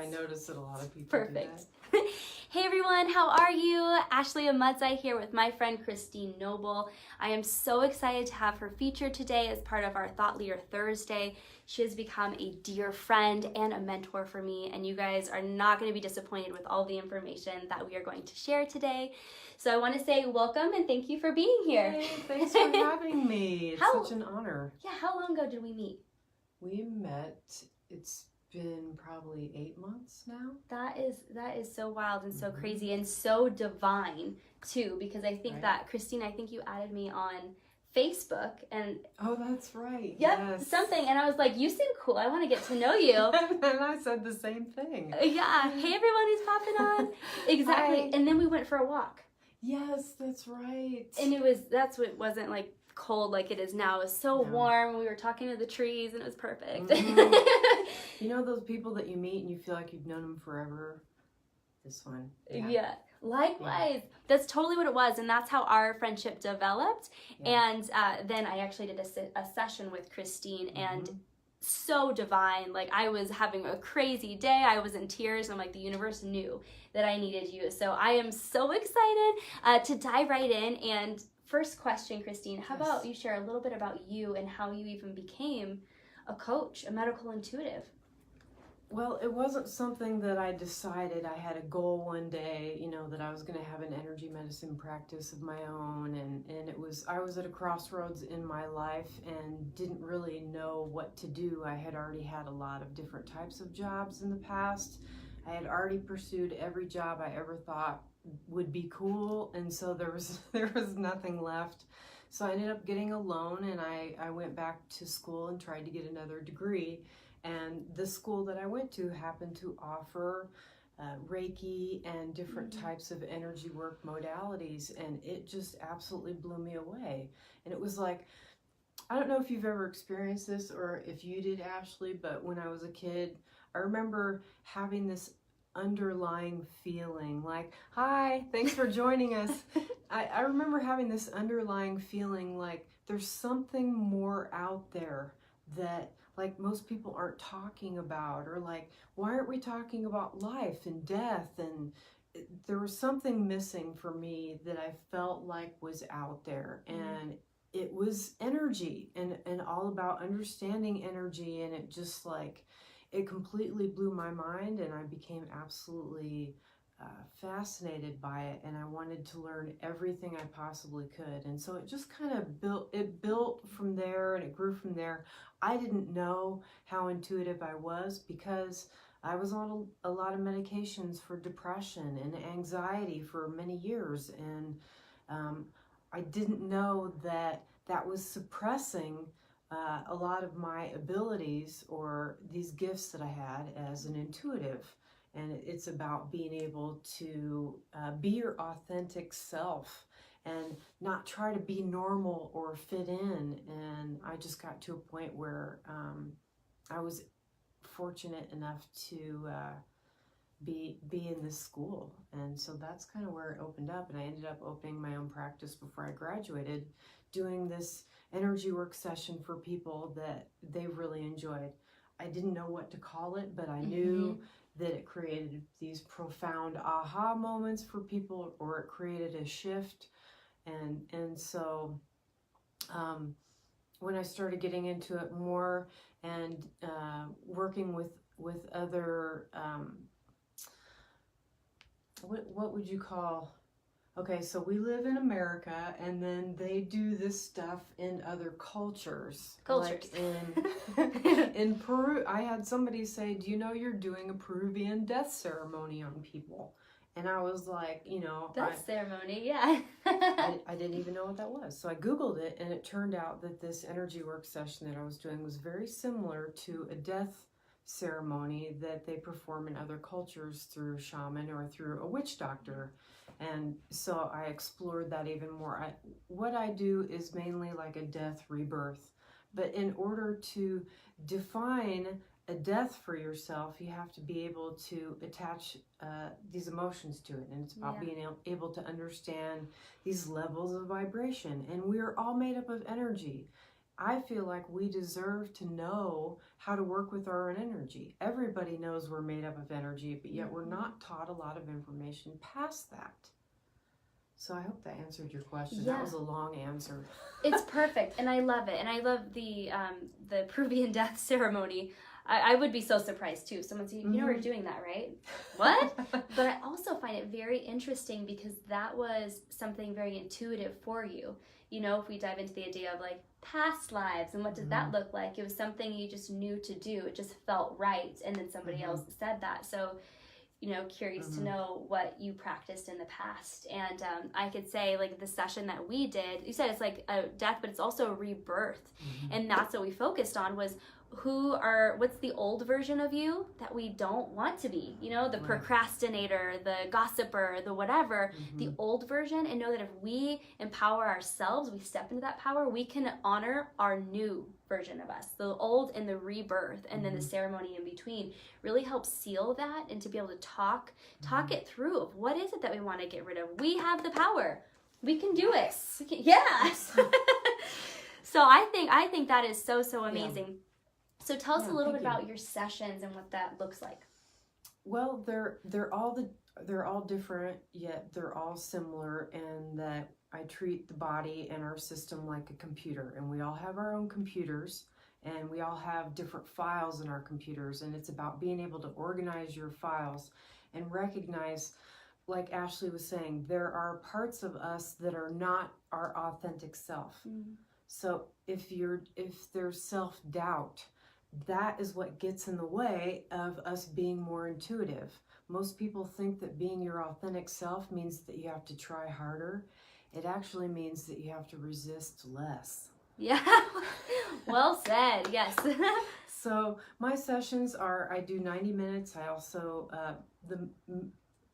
I noticed that a lot of people do that. Hey everyone, how are you? Ashley Amudzai here with my friend Christine Noble. I am so excited to have her featured today as part of our Thought Leader Thursday. She has become a dear friend and a mentor for me, and you guys are not going to be disappointed with all the information that we are going to share today. So I want to say welcome and thank you for being here. Hey, thanks for having me. It's such an honor. Yeah, how long ago did we meet? We met, it's been probably 8 months now. That is so wild and so crazy and so divine too, because I think that Christine, I think you added me on Facebook and oh, that's right. Yep, yes. something, and I was like, you seem cool, I want to get to know you. And I said the same thing. Yeah, hey everyone who's popping on. Exactly. Hi. And then we went for a walk. Yes, that's right. And that's what wasn't like cold like it is now. It was so warm. We were talking to the trees and it was perfect. You know those people that you meet and you feel like you've known them forever? This one. Yeah. Likewise. That's totally what it was, and that's how our friendship developed. And then I actually did a session with Christine, and so divine. Like, I was having a crazy day. I was in tears, and I'm like, the universe knew that I needed you. So I am so excited to dive right in. And first question, Christine, how about you share a little bit about you and how you even became a coach, a medical intuitive? Well, it wasn't something that I decided. I had a goal one day, you know, that I was going to have an energy medicine practice of my own, and I was at a crossroads in my life and didn't really know what to do. I had already had a lot of different types of jobs in the past. I had already pursued every job I ever thought would be cool, and so there was nothing left. So I ended up getting a loan, and I went back to school and tried to get another degree. And the school that I went to happened to offer Reiki and different types of energy work modalities, and it just absolutely blew me away. And it was like, I don't know if you've ever experienced this or if you did, Ashley, but when I was a kid, I remember having this underlying feeling like, hi, thanks for joining us. I remember having this underlying feeling like there's something more out there that like most people aren't talking about, or like, why aren't we talking about life and death? And there was something missing for me that I felt like was out there, and it was energy and all about understanding energy. And it just like, it completely blew my mind, and I became absolutely fascinated by it, and I wanted to learn everything I possibly could. And so it just kind of built from there, and it grew from there. I didn't know how intuitive I was because I was on a lot of medications for depression and anxiety for many years, and I didn't know that that was suppressing a lot of my abilities or these gifts that I had as an intuitive. And it's about being able to be your authentic self and not try to be normal or fit in. And I just got to a point where I was fortunate enough to be in this school. And so that's kind of where it opened up. And I ended up opening my own practice before I graduated, doing this energy work session for people that they really enjoyed. I didn't know what to call it, but I knew that it created these profound aha moments for people, or it created a shift. And so when I started getting into it more and working with other, what would you call, okay, so we live in America, and then they do this stuff in other cultures. Like in Peru, I had somebody say, do you know you're doing a Peruvian death ceremony on people? And I was like, you know. Death ceremony, yeah. I didn't even know what that was. So I Googled it, and it turned out that this energy work session that I was doing was very similar to a death ceremony that they perform in other cultures through a shaman or through a witch doctor. And so I explored that even more. What I do is mainly like a death rebirth. But in order to define a death for yourself, you have to be able to attach these emotions to it. And it's about being able to understand these levels of vibration. And we are all made up of energy. I feel like we deserve to know how to work with our own energy. Everybody knows we're made up of energy, but yet we're not taught a lot of information past that. So I hope that answered your question. Yeah. That was a long answer. It's perfect, and I love it. And I love the Peruvian death ceremony. I would be so surprised too. Someone said, you know, we're doing that, right? What? But I also find it very interesting because that was something very intuitive for you. You know, if we dive into the idea of like past lives and what does that look like, it was something you just knew to do. It just felt right, and then somebody else said that. So, you know, curious to know what you practiced in the past. And I could say, like, the session that we did, you said it's like a death, but it's also a rebirth. And that's what we focused on was what's the old version of you that we don't want to be? You know, the procrastinator, the gossiper, the whatever, the old version. And know that if we empower ourselves, we step into that power, we can honor our new version of us, the old and the rebirth, and then the ceremony in between really helps seal that, and to be able to talk it through of what is it that we want to get rid of. We have the power. We can do it. We can, yes. So I think that is so amazing. Yeah. So tell us a little bit about your sessions and what that looks like. Well, they're all different, yet they're all similar in that I treat the body and our system like a computer, and we all have our own computers, and we all have different files in our computers, and it's about being able to organize your files and recognize, like Ashley was saying, there are parts of us that are not our authentic self. So if there's self-doubt, that is what gets in the way of us being more intuitive. Most people think that being your authentic self means that you have to try harder. It actually means that you have to resist less. Yeah, well said, yes. So my sessions I do 90 minutes. I also,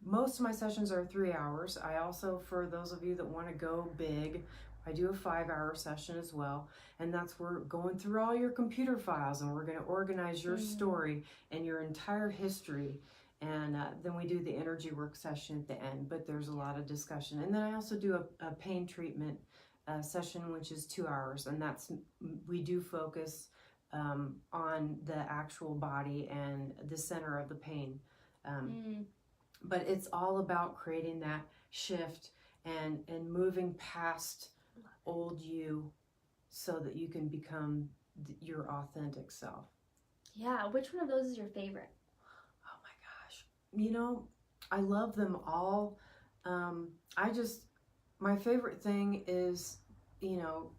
most of my sessions are 3 hours. I also, for those of you that want to go big, I do a 5-hour session as well, and that's where we're going through all your computer files, and we're going to organize your story and your entire history, and then we do the energy work session at the end, but there's a lot of discussion. And then I also do a pain treatment session, which is 2 hours, and we do focus on the actual body and the center of the pain. But it's all about creating that shift and moving past old you so that you can become your authentic self. Yeah, which one of those is your favorite? Oh my gosh. You know, I love them all. My favorite thing is, you know,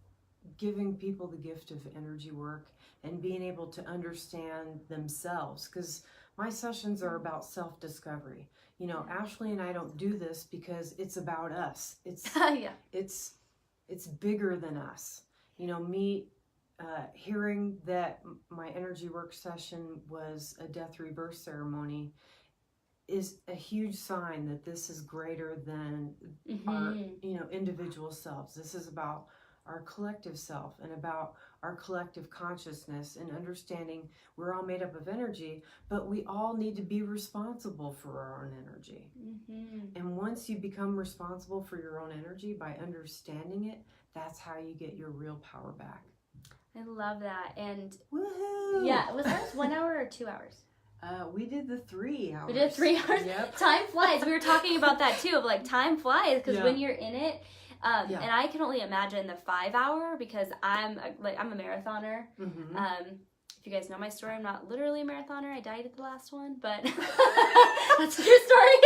giving people the gift of energy work and being able to understand themselves, because my sessions are about self-discovery. You know, Ashley and I don't do this because it's about us. It's it's bigger than us. You know, me hearing that my energy work session was a death rebirth ceremony is a huge sign that this is greater than our, you know, individual selves. This is about our collective self and about our collective consciousness and understanding we're all made up of energy, but we all need to be responsible for our own energy. And once you become responsible for your own energy by understanding it, that's how you get your real power back. I love that. And woohoo! Yeah, was ours 1 hour or 2 hours? We did the 3 hours. We did 3 hours? Yep. Time flies. We were talking about that too, of like time flies, because when you're in it, and I can only imagine the 5 hour, because I'm a marathoner. If you guys know my story, I'm not literally a marathoner. I died at the last one, but that's a true story.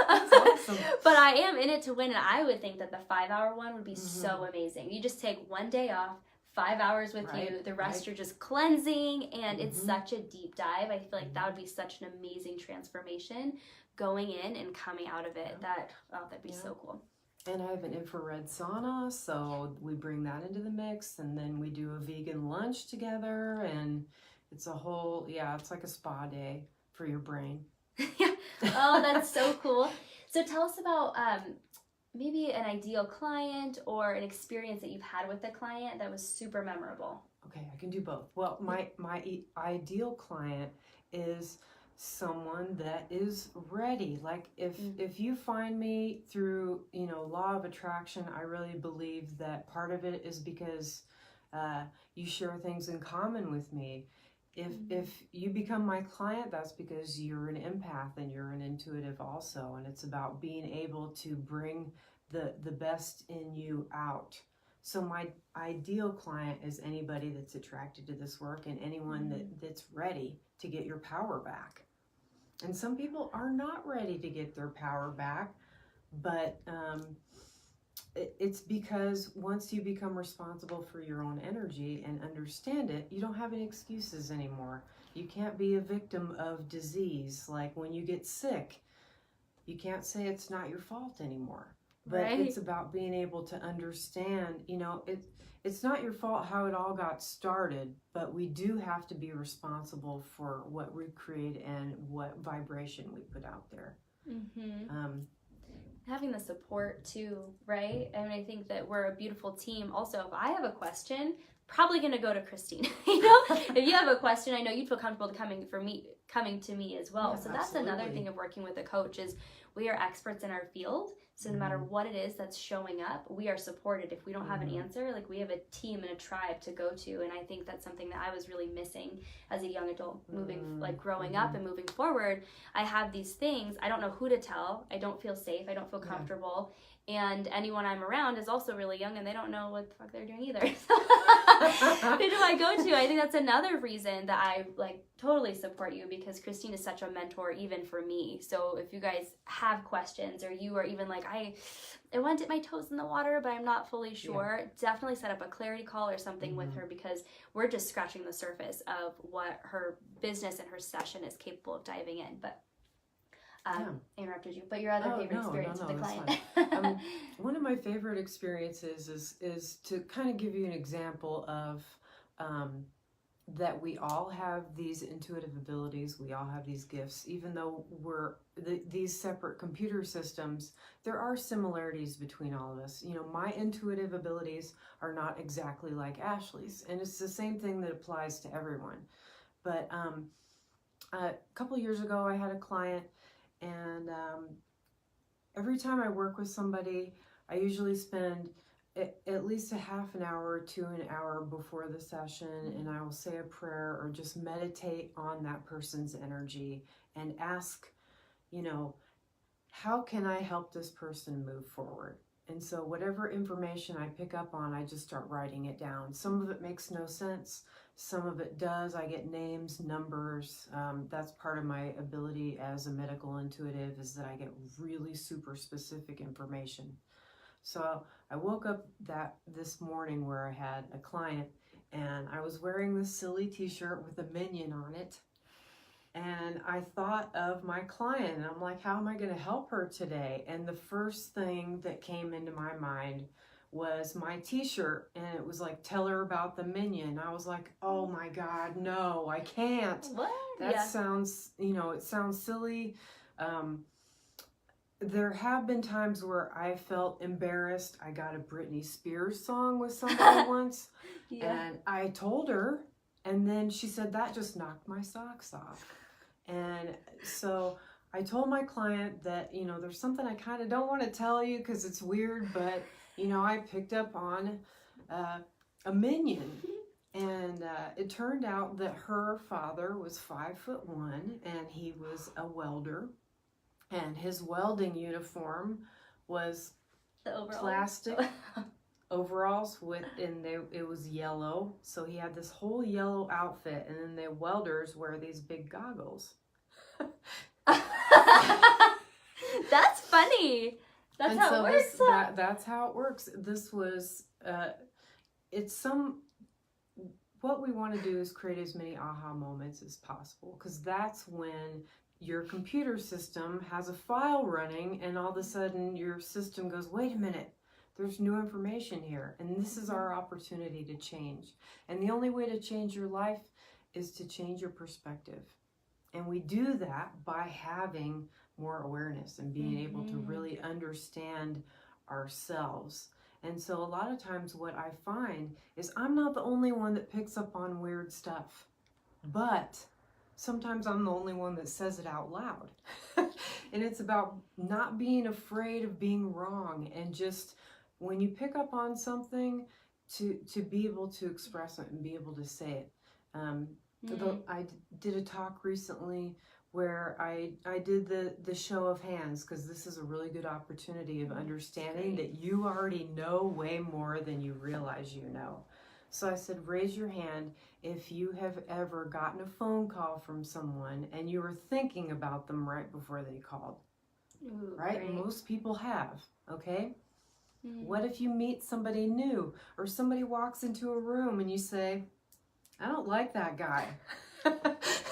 That's awesome. But I am in it to win, and I would think that the 5 hour one would be so amazing. You just take one day off, 5 hours with you, the rest you're just cleansing, and it's such a deep dive. I feel like that would be such an amazing transformation going in and coming out of it. That'd be so cool. And I have an infrared sauna, so we bring that into the mix, and then we do a vegan lunch together, and it's a whole, it's like a spa day for your brain. Oh, that's so cool. So tell us about maybe an ideal client or an experience that you've had with a client that was super memorable. Okay, I can do both. Well, my ideal client is someone that is ready. Like if you find me through, you know, law of attraction, I really believe that part of it is because You share things in common with me. If you become my client, that's because you're an empath and you're an intuitive also. And it's about being able to bring the best in you out. So my ideal client is anybody that's attracted to this work and anyone that's ready to get your power back. And some people are not ready to get their power back, but it's because once you become responsible for your own energy and understand it, you don't have any excuses anymore. You can't be a victim of disease. Like when you get sick, you can't say it's not your fault anymore. But Right. It's about being able to understand, it's not your fault how it all got started, but we do have to be responsible for what we create and what vibration we put out there. Having the support too, right? And I think that we're a beautiful team. Also, if I have a question, probably going to go to Christine. If you have a question, I know you'd feel comfortable coming to me as well. Yeah, so that's absolutely. another thing of working with a coach is we are experts in our field. So no matter what it is that's showing up, we are supported. If we don't have an answer, like we have a team and a tribe to go to. And I think that's something that I was really missing as a young adult, growing up and moving forward. I have these things. I don't know who to tell. I don't feel safe. I don't feel comfortable. And anyone I'm around is also really young and they don't know what the fuck they're doing either. Who do I go to? I think that's another reason that I totally support you, because Christine is such a mentor even for me. So if you guys have questions or you are even like, I want to dip my toes in the water, but I'm not fully sure, definitely set up a clarity call or something with her, because we're just scratching the surface of what her business and her session is capable of diving in. But interrupted you, but your other favorite experience with the client. One of my favorite experiences is to kind of give you an example of that we all have these intuitive abilities, we all have these gifts, even though we're these separate computer systems, there are similarities between all of us. My intuitive abilities are not exactly like Ashley's, and it's the same thing that applies to everyone. But a couple of years ago, I had a client. And every time I work with somebody, I usually spend at least a half an hour to an hour before the session, and I will say a prayer or just meditate on that person's energy and ask, how can I help this person move forward? And so whatever information I pick up on, I just start writing it down. Some of it makes no sense. Some of it does. I get names, numbers. That's part of my ability as a medical intuitive, is that I get really super specific information. So I woke up this morning where I had a client, and I was wearing this silly t-shirt with a minion on it. And I thought of my client, and I'm like, how am I going to help her today? And the first thing that came into my mind was my t-shirt, and it was like, tell her about the minion. I was like, oh my God, no, I can't. What? That sounds, it sounds silly. There have been times where I felt embarrassed. I got a Britney Spears song with somebody once, and I told her, and then she said, that just knocked my socks off. And so I told my client that, there's something I kind of don't want to tell you because it's weird, but, I picked up on a minion. And it turned out that her father was 5'1", and he was a welder. And his welding uniform was plastic overalls it was yellow. So he had this whole yellow outfit, and then the welders wear these big goggles. That's funny. That's how it works. That's how it works. This was what we want to do is create as many aha moments as possible, because that's when your computer system has a file running and all of a sudden your system goes, wait a minute, there's new information here, and this is our opportunity to change. And the only way to change your life is to change your perspective. And we do that by having more awareness and being able to really understand ourselves. And so a lot of times what I find is I'm not the only one that picks up on weird stuff, but sometimes I'm the only one that says it out loud. And it's about not being afraid of being wrong, and just when you pick up on something, to be able to express it and be able to say it. I did a talk recently where I did the show of hands, because this is a really good opportunity of understanding that you already know way more than you realize you know. So I said, raise your hand if you have ever gotten a phone call from someone and you were thinking about them right before they called. Ooh, right? great. Most people have, okay? What if you meet somebody new, or somebody walks into a room and you say, I don't like that guy.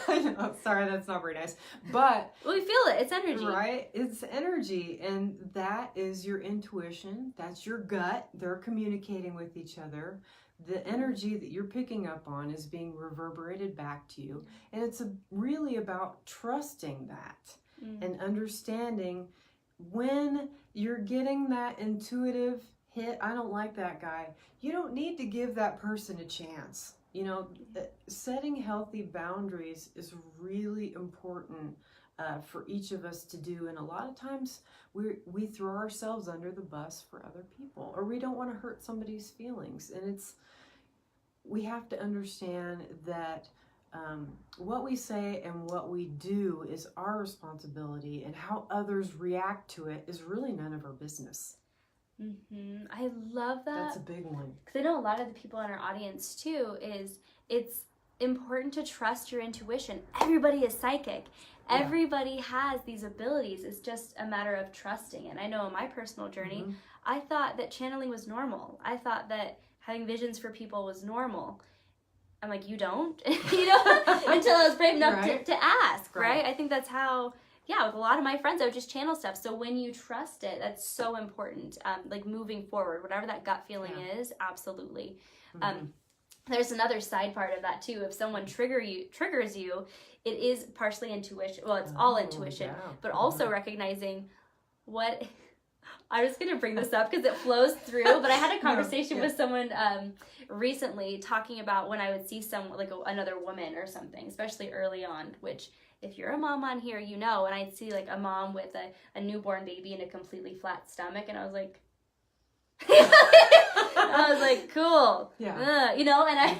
I know, sorry, that's not very nice. But we feel it. It's energy. Right? It's energy. And that is your intuition. That's your gut. They're communicating with each other. The energy that you're picking up on is being reverberated back to you. And it's really about trusting that and understanding when you're getting that intuitive hit, I don't like that guy. You don't need to give that person a chance. You know, setting healthy boundaries is really important for each of us to do. And a lot of times we throw ourselves under the bus for other people, or we don't want to hurt somebody's feelings. And we have to understand that what we say and what we do is our responsibility, and how others react to it is really none of our business. I love that. That's a big one. Because I know a lot of the people in our audience too, it's important to trust your intuition. Everybody is psychic. Yeah. Everybody has these abilities. It's just a matter of trusting. And I know in my personal journey, I thought that channeling was normal. I thought that having visions for people was normal. I'm like, you don't? You know, until I was brave enough to ask, right? I think that's how, with a lot of my friends, I would just channel stuff. So when you trust it, that's so important. Like moving forward, whatever that gut feeling is, absolutely. There's another side part of that too. If someone triggers you, it is partially intuition. Well, it's all intuition, but also recognizing what... I was going to bring this up because it flows through, but I had a conversation with someone recently talking about when I would see someone, like another woman or something, especially early on, which if you're a mom on here, you know, and I'd see like a mom with a newborn baby and a completely flat stomach, and I was like, cool. Yeah. You know, and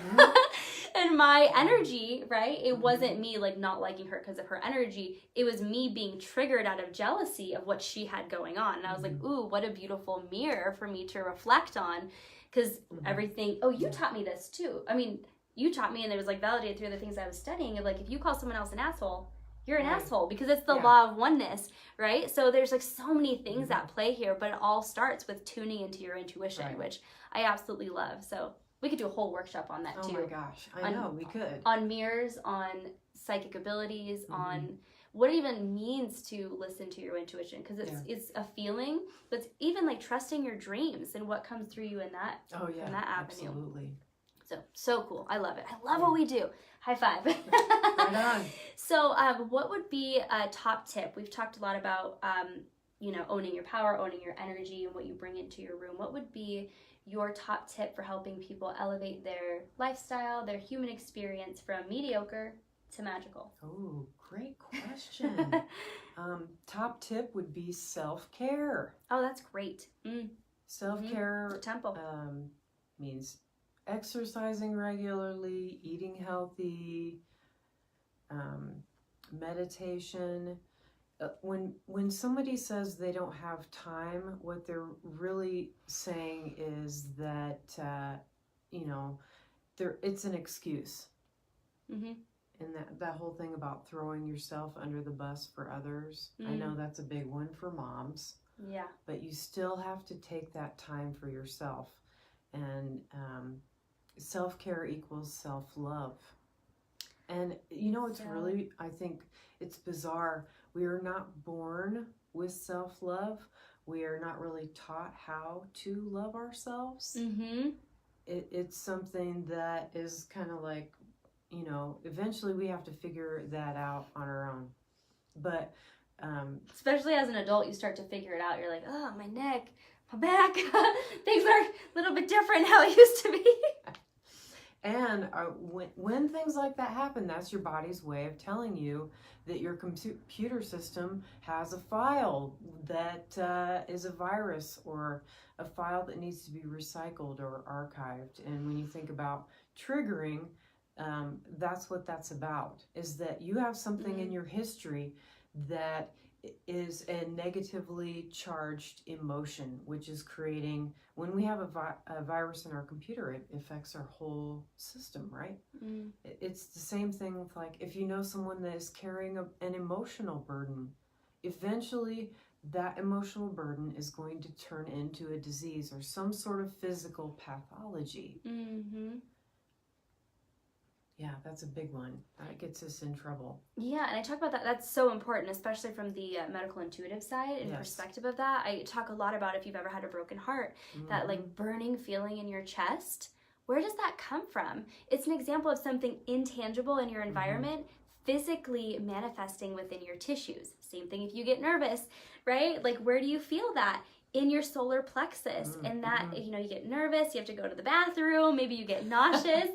and my energy, right? It wasn't me like not liking her because of her energy. It was me being triggered out of jealousy of what she had going on. And I was like, ooh, what a beautiful mirror for me to reflect on. Because everything, you taught me this too. I mean, you taught me, and it was like validated through the things I was studying, of like, if you call someone else an asshole, you're an asshole, because it's the law of oneness, right? So there's like so many things at play here, but it all starts with tuning into your intuition, which I absolutely love. So we could do a whole workshop on that too. Oh my gosh, I know, we could. On mirrors, on psychic abilities, on what it even means to listen to your intuition, because it's a feeling, but it's even like trusting your dreams and what comes through you in that in that avenue. Absolutely. So cool. I love it. I love what we do. High five. Right on. So what would be a top tip? We've talked a lot about owning your power, owning your energy, and what you bring into your room. What would be your top tip for helping people elevate their lifestyle, their human experience from mediocre to magical? Oh, great question. Top tip would be self-care. Oh, that's great. Self-care temple means exercising regularly, eating healthy, meditation. When somebody says they don't have time, what they're really saying is that it's an excuse. And that whole thing about throwing yourself under the bus for others, I know that's a big one for moms. Yeah. But you still have to take that time for yourself. And self-care equals self-love. And it's really, I think it's bizarre. We are not born with self-love. We are not really taught how to love ourselves. It's something that is kind of like, eventually we have to figure that out on our own. But especially as an adult, you start to figure it out. You're like, oh, my neck, my back, things are a little bit different how it used to be. And when things like that happen, that's your body's way of telling you that your computer system has a file that is a virus or a file that needs to be recycled or archived. And when you think about triggering, that's what that's about, is that you have something in your history that is a negatively charged emotion, which is creating, when we have a virus in our computer, it affects our whole system, right? It's the same thing with, like, if you know someone that is carrying an emotional burden, eventually that emotional burden is going to turn into a disease or some sort of physical pathology. Yeah, that's a big one. That gets us in trouble. Yeah, and I talk about that. That's so important, especially from the medical intuitive side and perspective of that. I talk a lot about, if you've ever had a broken heart, that like burning feeling in your chest. Where does that come from? It's an example of something intangible in your environment physically manifesting within your tissues. Same thing if you get nervous, right? Like, where do you feel that? In your solar plexus. And that, you know, you get nervous, you have to go to the bathroom, maybe you get nauseous.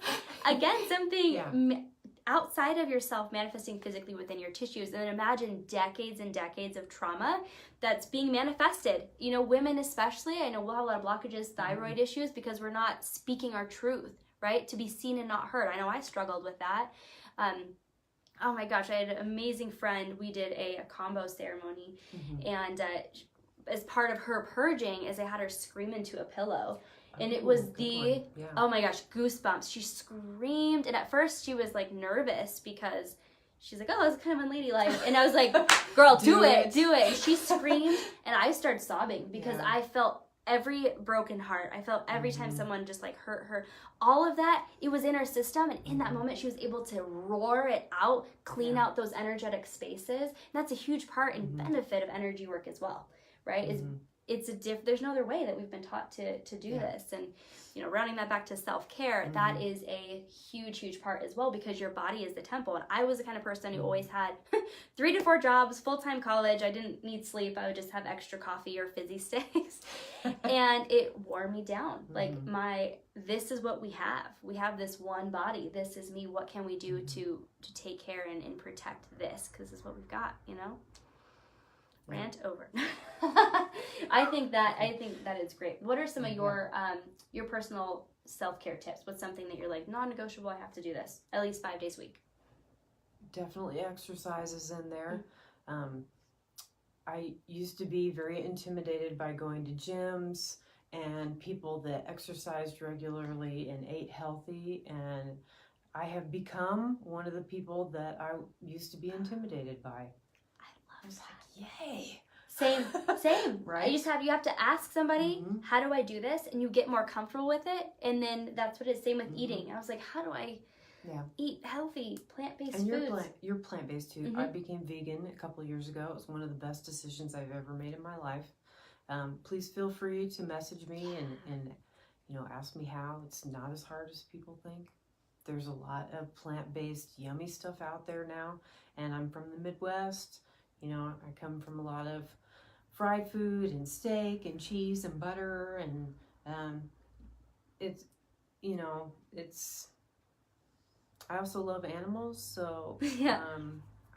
Again, something outside of yourself manifesting physically within your tissues. And then imagine decades and decades of trauma that's being manifested. You know, women especially, I know we'll have a lot of blockages, thyroid issues, because we're not speaking our truth, right? To be seen and not heard. I know I struggled with that. Oh my gosh, I had an amazing friend. We did a combo ceremony, and as part of her purging, is I had her scream into a pillow. And it was oh my gosh, goosebumps. She screamed, and at first she was like nervous because she's like, oh, that's kind of unladylike. And I was like, girl, do it. And she screamed, and I started sobbing because I felt every broken heart. I felt every time someone just like hurt her. All of that, it was in her system, and in that moment she was able to roar it out, clean out those energetic spaces. And that's a huge part and benefit of energy work as well. Right? There's no other way that we've been taught to do this. And, you know, rounding that back to self-care, that is a huge part as well, because your body is the temple. And I was the kind of person who always had 3 to 4 jobs, full-time college. I didn't need sleep. I would just have extra coffee or fizzy sticks. And it wore me down. Like, this is what we have. We have this one body. This is me. What can we do to take care and protect this? Because this is what we've got, you know? Rant over. I think that is great. What are some of your personal self-care tips? What's something that you're like, non-negotiable, I have to do this at least 5 days a week? Definitely exercise is in there. I used to be very intimidated by going to gyms and people that exercised regularly and ate healthy, and I have become one of the people that I used to be intimidated by. I was like, yay. Same. Right? You have to ask somebody, how do I do this? And you get more comfortable with it. And then that's what it's same with eating. I was like, how do I eat healthy, plant-based foods? And you're plant-based too. I became vegan a couple of years ago. It was one of the best decisions I've ever made in my life. Please feel free to message me and you know, ask me how. It's not as hard as people think. There's a lot of plant-based yummy stuff out there now. And I'm from the Midwest. You know, I come from a lot of fried food and steak and cheese and butter, and it's, you know, I also love animals, so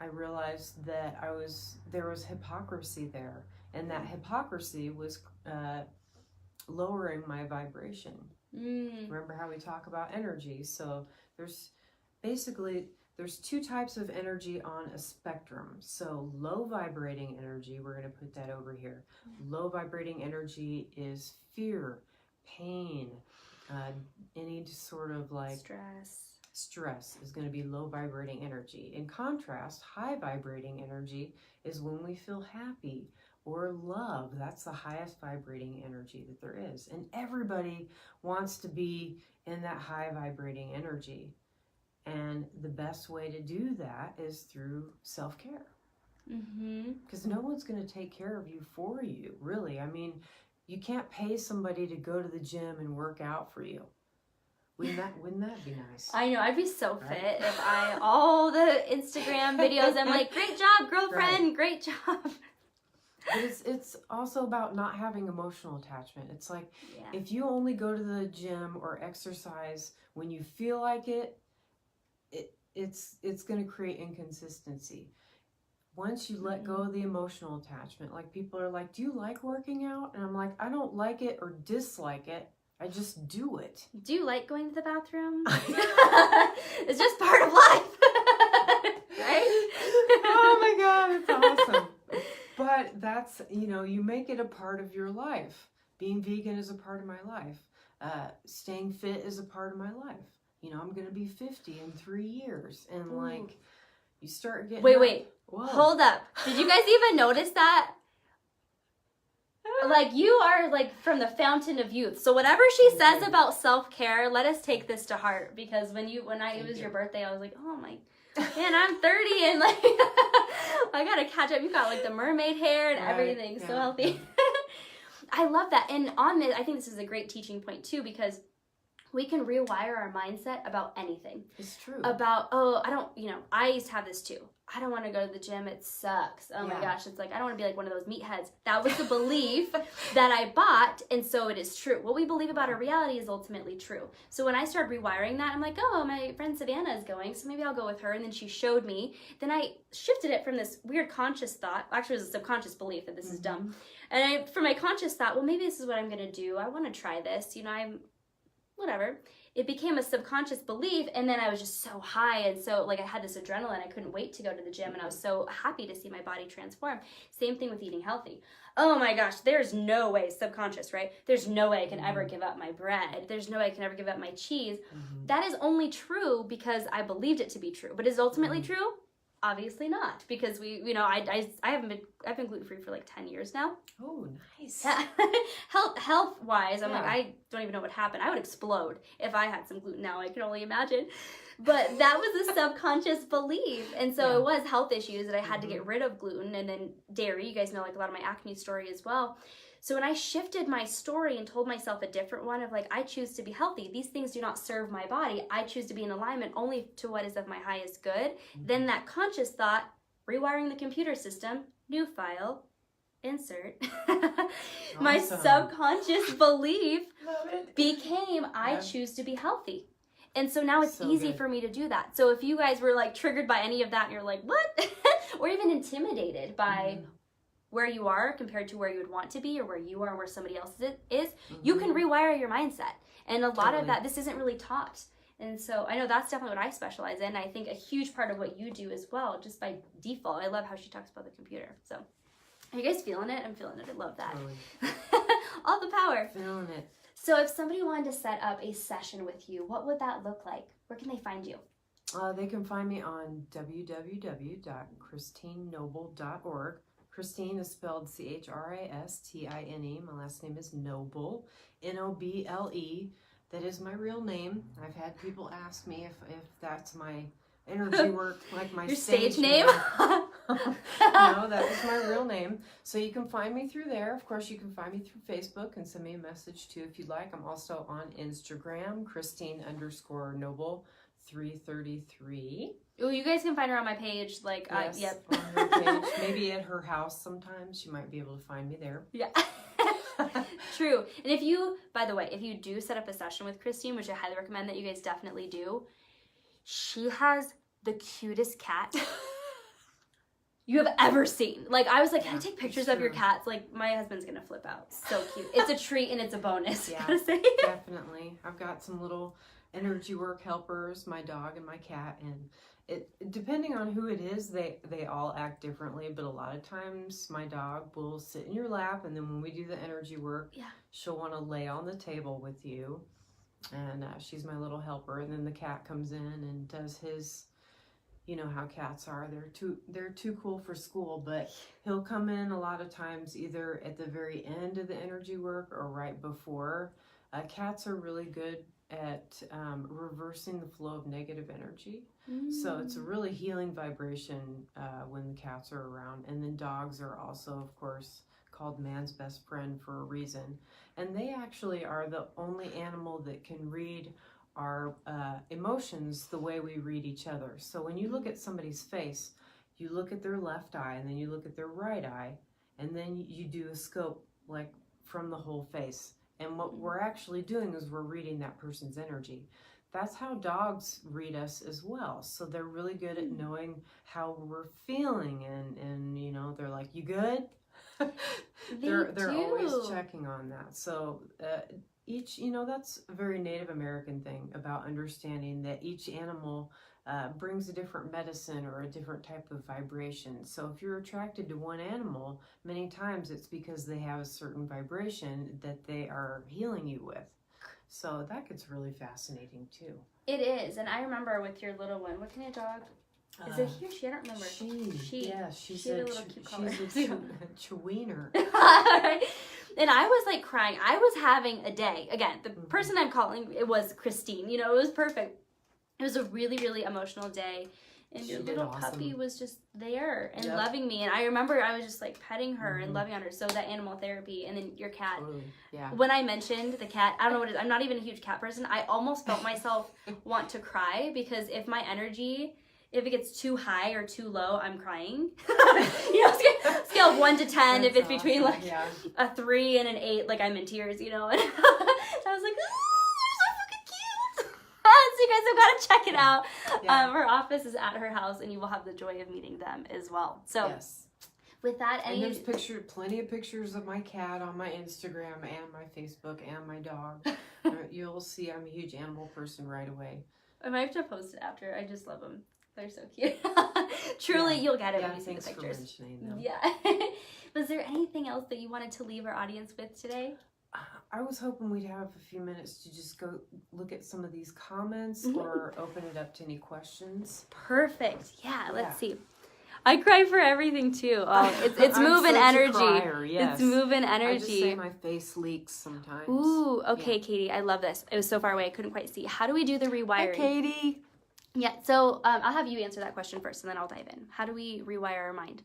I realized that there was hypocrisy there, and that hypocrisy was lowering my vibration. Remember how we talk about energy? So there's 2 types of energy on a spectrum. So low vibrating energy, we're going to put that over here. Low vibrating energy is fear, pain, any sort of like stress is going to be low vibrating energy. In contrast, high vibrating energy is when we feel happy or love. That's the highest vibrating energy that there is. And everybody wants to be in that high vibrating energy. And the best way to do that is through self-care. Because no one's going to take care of you for you, really. I mean, you can't pay somebody to go to the gym and work out for you. Wouldn't that be nice? I know, I'd be so fit if all the Instagram videos, I'm like, great job, girlfriend, great job. But it's also about not having emotional attachment. It's like Yeah. if you only go to the gym or exercise when you feel like it's going to create inconsistency. Once you let go of the emotional attachment, like people are like, do you like working out? And I'm like, I don't like it or dislike it. I just do it. Do you like going to the bathroom? It's just part of life. Right? Oh my God, it's awesome. But that's, you make it a part of your life. Being vegan is a part of my life. Staying fit is a part of my life. I'm going to be 50 in 3 years. And like, you start getting... Wait. Whoa. Hold up. Did you guys even notice that? Like, you are like from the fountain of youth. So whatever she says about self-care, let us take this to heart, because when it was your birthday, I was like, oh my, man, I'm 30 and like I gotta catch up. You got like the mermaid hair and everything, so healthy. I love that. And on this, I think this is a great teaching point too, because we can rewire our mindset about anything. It's true. About, I used to have this too. I don't want to go to the gym. It sucks. Oh my gosh. It's like, I don't want to be like one of those meatheads. That was the belief that I bought. And so it is true. What we believe about our reality is ultimately true. So when I started rewiring that, I'm like, oh, my friend Savannah is going, so maybe I'll go with her. And then she showed me. Then I shifted it from this weird conscious thought. Actually, it was a subconscious belief that this is dumb. And from my conscious thought, well, maybe this is what I'm going to do. I want to try this. Whatever. It became a subconscious belief, and then I was just so high, and so like I had this adrenaline. I couldn't wait to go to the gym, and I was so happy to see my body transform. Same thing with eating healthy. Oh my gosh, there's no way, subconscious, right? There's no way I can ever give up my bread. There's no way I can ever give up my cheese. That is only true because I believed it to be true. But is it ultimately true? Obviously not, because I've been gluten-free for like 10 years now. Oh, nice. Health wise, I'm like, I don't even know what happened. I would explode if I had some gluten now. I can only imagine. But that was a subconscious belief. And so it was health issues that I had to get rid of gluten, and then dairy. You guys know like a lot of my acne story as well. So when I shifted my story and told myself a different one of like, I choose to be healthy. These things do not serve my body. I choose to be in alignment only to what is of my highest good. Then that conscious thought, rewiring the computer system, new file, insert. My subconscious belief became, I choose to be healthy. And so now it's easy for me to do that. So if you guys were like triggered by any of that and you're like, what? Or even intimidated by where you are compared to where you would want to be, or where you are and where somebody else is, you can rewire your mindset. And a lot of that, this isn't really taught. And so I know that's definitely what I specialize in. I think a huge part of what you do as well, just by default. I love how she talks about the computer. So are you guys feeling it? I'm feeling it. I love that. Totally. All the power. Feeling it. So if somebody wanted to set up a session with you, what would that look like? Where can they find you? They can find me on www.christinenoble.org. Christine is spelled Christine. My last name is Noble, Noble. That is my real name. I've had people ask me if that's my energy work, like my your stage name. No, that is my real name. So you can find me through there. Of course, you can find me through Facebook and send me a message too if you'd like. I'm also on Instagram, Christine_Noble333. Oh, you guys can find her on my page. Like, yes, yep. On her page. Maybe at her house sometimes. You might be able to find me there. Yeah. True. And if you, by the way, if you do set up a session with Christine, which I highly recommend that you guys definitely do, she has the cutest cat you have ever seen. Like, I was like, can I take pictures of your cats? Like, my husband's gonna flip out. So cute. It's a treat and it's a bonus. Yeah, definitely. I've got some little energy work helpers, my dog and my cat, and it depending on who it is, they all act differently, but a lot of times my dog will sit in your lap, and then when we do the energy work, she'll want to lay on the table with you, and she's my little helper. And then the cat comes in and does his, you know how cats are, they're too cool for school, but he'll come in a lot of times either at the very end of the energy work or right before. Cats are really good at reversing the flow of negative energy. So it's a really healing vibration when the cats are around. And then dogs are also, of course, called man's best friend for a reason. And they actually are the only animal that can read our emotions the way we read each other. So when you look at somebody's face, you look at their left eye and then you look at their right eye, and then you do a scope like from the whole face. And what we're actually doing is we're reading that person's energy. That's how dogs read us as well. So they're really good at knowing how we're feeling, and you know, they're like, "You good?" They're always checking on that. So each, you know, that's a very Native American thing about understanding that each animal brings a different medicine or a different type of vibration. So if you're attracted to one animal, many times it's because they have a certain vibration that they are healing you with. So that gets really fascinating too. It is. And I remember with your little one, what kind of dog? Is it he or she? I don't remember. She's a Chiweenier. And I was like crying. I was having a day. Again, the person I'm calling, it was Christine. You know, it was perfect. It was a really, really emotional day. And your little puppy was just there and loving me. And I remember I was just like petting her and loving on her. So that animal therapy, and then your cat. When I mentioned the cat, I don't know what it is. I'm not even a huge cat person. I almost felt myself want to cry, because if my energy, if it gets too high or too low, I'm crying. You know, scale of 1 to 10. If it's between like a 3 and an 8, like I'm in tears, you know. And I was like, so you guys have got to check it out. Her office is at her house, and you will have the joy of meeting them as well. So with that, and there's plenty of pictures of my cat on my Instagram and my Facebook and my dog. You'll see I'm a huge animal person right away. I might have to post it after. I just love them. They're so cute. Truly, you'll get it when you see the pictures. Thanks for mentioning them. Yeah. Was there anything else that you wanted to leave our audience with today? I was hoping we'd have a few minutes to just go look at some of these comments or open it up to any questions. Perfect. Yeah, let's see. I cry for everything too. It's moving energy. Crier, yes. It's moving energy. I just say my face leaks sometimes. Ooh, okay, Katie. I love this. It was so far away, I couldn't quite see. How do we do the rewiring? Hi, Katie. Yeah, so I'll have you answer that question first, and then I'll dive in. How do we rewire our mind?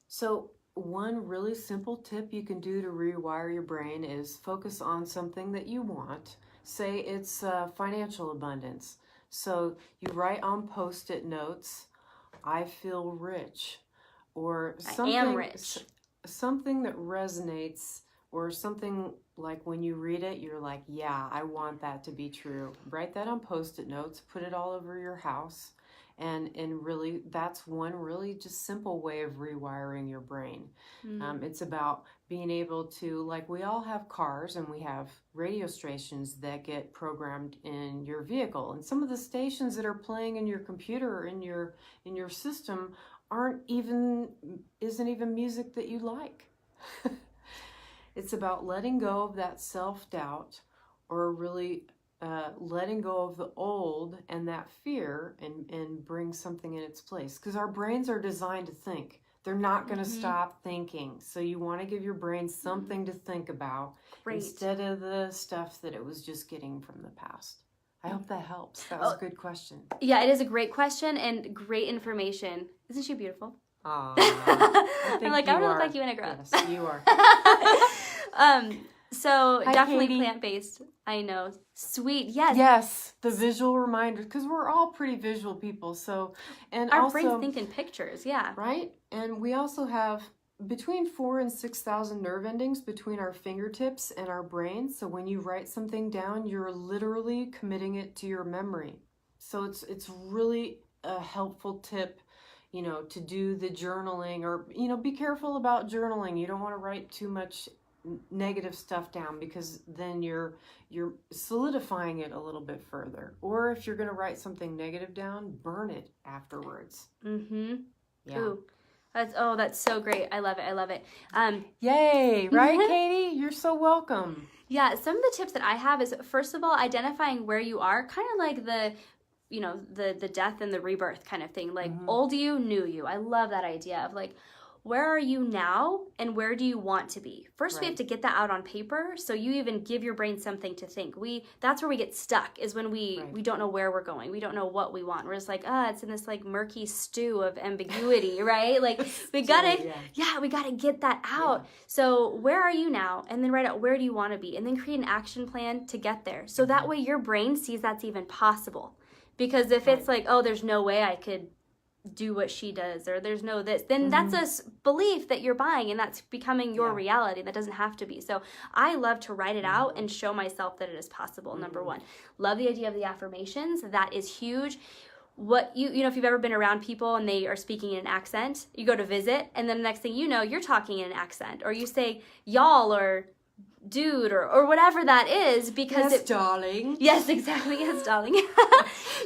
So one really simple tip you can do to rewire your brain is focus on something that you want. Say it's financial abundance. So you write on Post-it notes, "I feel rich," or something, I am rich. Something that resonates, or something like when you read it, you're like, yeah, I want that to be true. Write that on Post-it notes, put it all over your house. And really, that's one really just simple way of rewiring your brain. It's about being able to, like, we all have cars and we have radio stations that get programmed in your vehicle. And some of the stations that are playing in your computer or in your system isn't even music that you like. It's about letting go of that self-doubt, or really letting go of the old and that fear, and bring something in its place. Because our brains are designed to think. They're not going to stop thinking. So you want to give your brain something to think about instead of the stuff that it was just getting from the past. I hope that helps. That was a good question. Yeah, it is a great question and great information. Isn't she beautiful? I'm like, I would look like you when I grow up. Yes, you are. So Hi, definitely Katie. Plant-based. I know. Sweet. Yes. Yes, the visual reminders, because we're all pretty visual people. So, and our also, brains think in pictures. Yeah. Right? And we also have between 4,000 and 6,000 nerve endings between our fingertips and our brains. So when you write something down, you're literally committing it to your memory. So it's really a helpful tip, you know, to do the journaling, or, you know, be careful about journaling. You don't want to write too much negative stuff down, because then you're solidifying it a little bit further. Or if you're going to write something negative down, burn it afterwards. Yeah. Ooh. That's so great. I love it. Yay, right, Katie? You're so welcome. Yeah, some of the tips that I have is, first of all, identifying where you are, kind of like the death and the rebirth kind of thing. Like, old you, new you. I love that idea of, like, where are you now and where do you want to be? First, we have to get that out on paper, so you even give your brain something to think. That's where we get stuck, is when we don't know where we're going. We don't know what we want. We're just like, it's in this like murky stew of ambiguity, right? Like, we gotta get that out. Yeah. So where are you now? And then write out, where do you want to be? And then create an action plan to get there. So that way your brain sees that's even possible. Because if it's like, there's no way I could do what she does, or there's no this, then that's a belief that you're buying, and that's becoming your reality. That doesn't have to be. So I love to write it out and show myself that it is possible. Number one, love the idea of the affirmations. That is huge. What you know, if you've ever been around people and they are speaking in an accent, you go to visit, and then the next thing you know, you're talking in an accent, or you say y'all or dude or whatever that is, because darling. Yes, exactly. Yes, darling.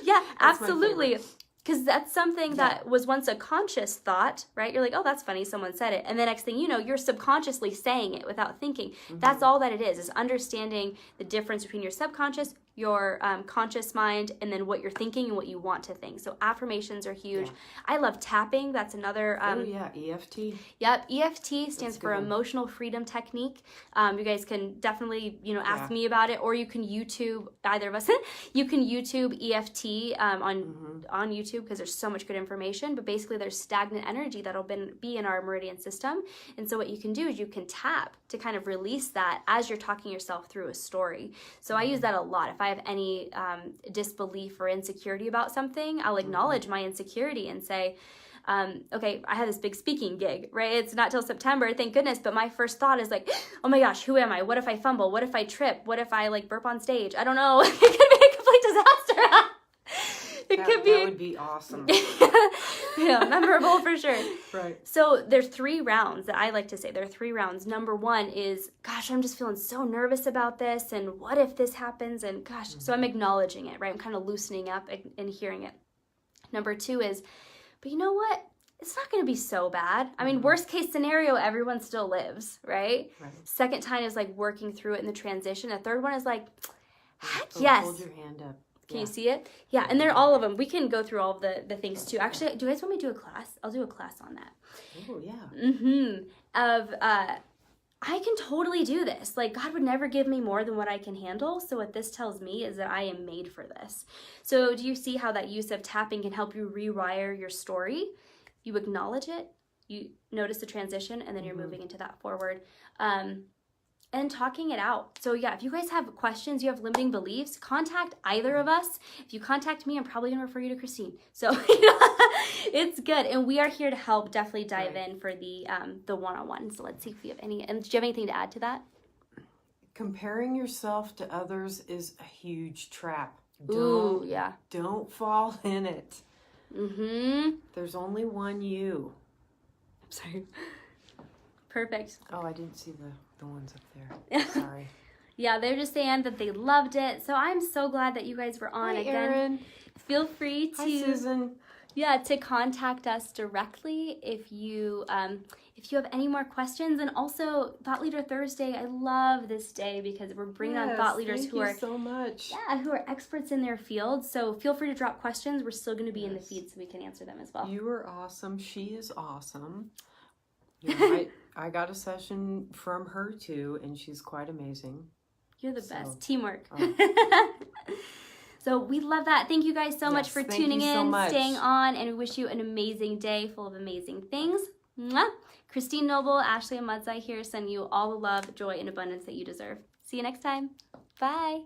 Yeah, absolutely. Because that's something that was once a conscious thought, right? You're like, oh, that's funny, someone said it. And the next thing you know, you're subconsciously saying it without thinking. That's all that it is understanding the difference between your subconscious, your conscious mind, and then what you're thinking and what you want to think. So affirmations are huge. I love tapping. That's another. EFT. Yep, EFT stands for Emotional Freedom Technique. You guys can definitely, ask me about it, or you can YouTube, either of us, you can YouTube EFT on YouTube, because there's so much good information. But basically there's stagnant energy that'll be in our meridian system. And so what you can do is you can tap to kind of release that as you're talking yourself through a story. So I use that a lot. If I have any disbelief or insecurity about something, I'll acknowledge my insecurity and say, okay, I had this big speaking gig, right? It's not till September, thank goodness. But my first thought is like, oh my gosh, who am I? What if I fumble? What if I trip? What if I burp on stage? I don't know. It could be a complete disaster. That would be awesome. Yeah, memorable for sure. Right. So there's 3 rounds that I like to say. There are 3 rounds. Number 1 is, gosh, I'm just feeling so nervous about this, and what if this happens? And gosh, so I'm acknowledging it, right? I'm kind of loosening up and hearing it. Number 2 is, but you know what? It's not going to be so bad. I mean, worst case scenario, everyone still lives, right? Second time is working through it in the transition. The third one is heck yes. Hold your hand up. Can you see it? Yeah, and they're all of them. We can go through all of the things too. Actually, do you guys want me to do a class? I'll do a class on that. Oh, yeah. I can totally do this. God would never give me more than what I can handle. So what this tells me is that I am made for this. So do you see how that use of tapping can help you rewire your story? You acknowledge it, you notice the transition, and then you're moving into that forward. And talking it out. So yeah, if you guys have questions, you have limiting beliefs, contact either of us. If you contact me, I'm probably gonna refer you to Christine. So it's good. And we are here to help definitely dive in for the one-on-one. So let's see if we have any, and do you have anything to add to that? Comparing yourself to others is a huge trap. Don't fall in it. There's only one you. I'm sorry. Perfect. Oh, I didn't see the ones up there. Sorry. Yeah, they're just saying that they loved it. So I'm so glad that you guys were on. Hi, again. Erin. Feel free to Hi, Susan. Yeah, to contact us directly if you have any more questions. And also, Thought Leader Thursday, I love this day because we're bringing on thought leaders who are so much. Yeah, who are experts in their field. So feel free to drop questions. We're still going to be in the feed so we can answer them as well. You are awesome. She is awesome. You know, I got a session from her too, and she's quite amazing. You're the best. Teamwork. Oh. So we love that. Thank you guys so much for tuning in, staying on, and we wish you an amazing day full of amazing things. Mwah. Christine Noble, Ashley and Mudzai here send you all the love, joy, and abundance that you deserve. See you next time. Bye.